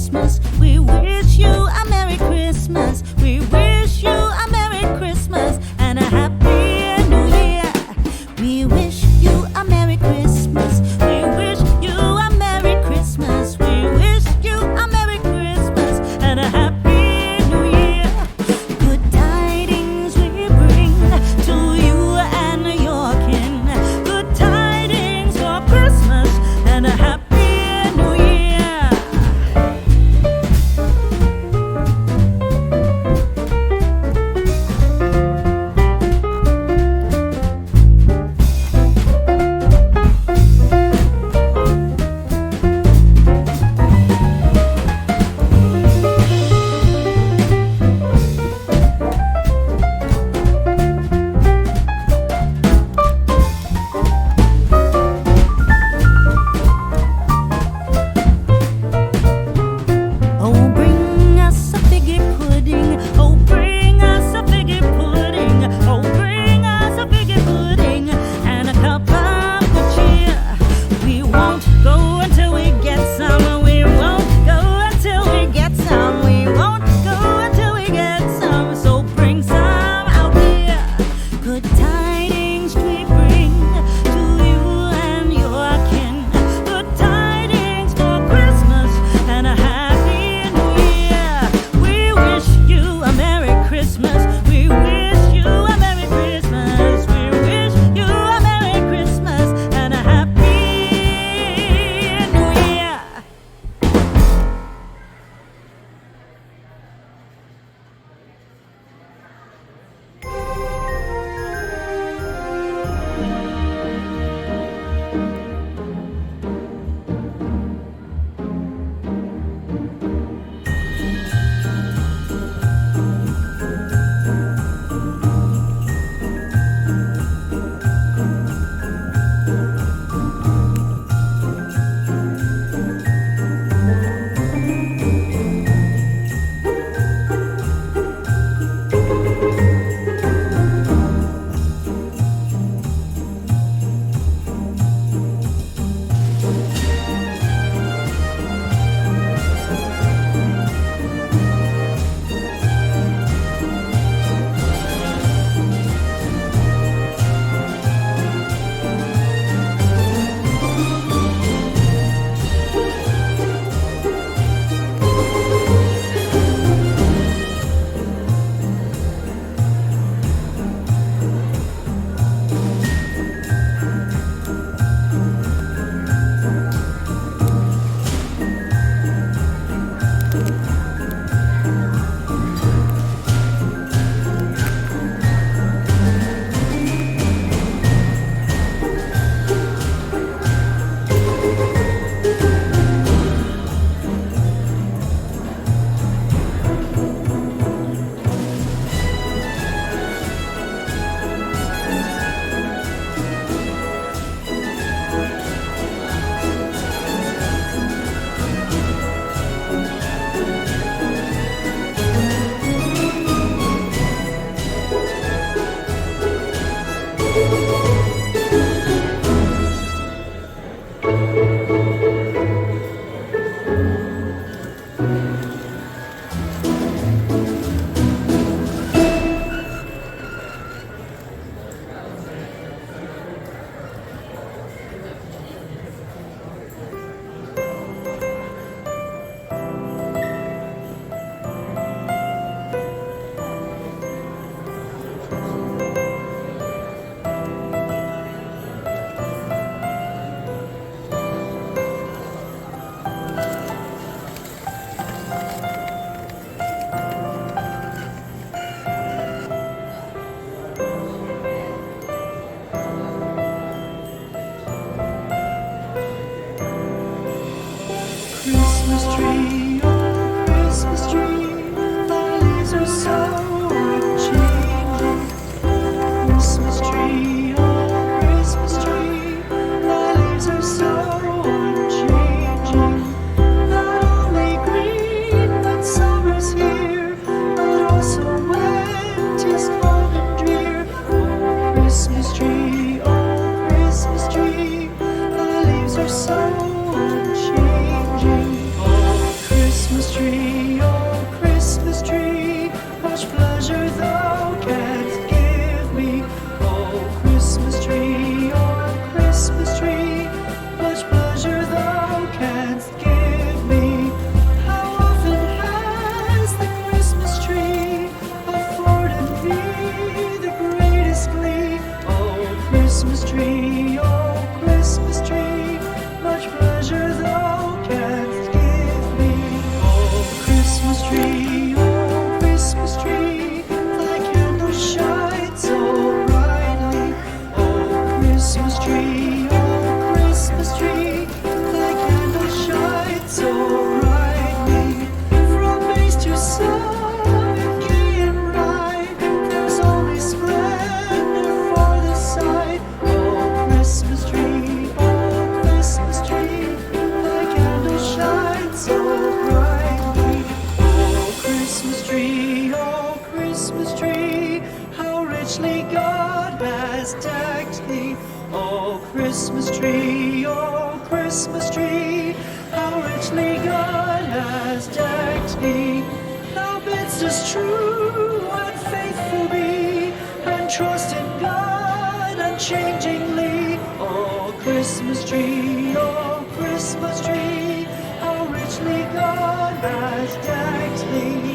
Christmas. We wish you a Merry Christmas. We wish you a Merry Christmas and a Happy New Year. We wish you a Merry Christmas. We wish you a Merry Christmas. We wish you a Merry Christmas and a Happy New Year. Good tidings we bring to you and your kin. Good tidings for Christmas and a Happy New Year. Christmas tree, oh Christmas tree, much pleasure thou canst give me. How often has the Christmas tree afforded me the greatest glee? Oh Christmas tree, much pleasure thou canst give me. Oh Christmas tree, thy candle shines so brightly. Oh Christmas tree, thy candle shines so brightly. From base to summit, gay and bright, there's only splendor for the sight. Oh Christmas tree, thy candle shines so brightly. Oh Christmas tree, how richly God has decked thee. Oh Christmas tree, how richly God has decked thee. Thou bidst us true and faithful be, and trust in God unchangingly. Oh Christmas tree, how richly God has decked thee.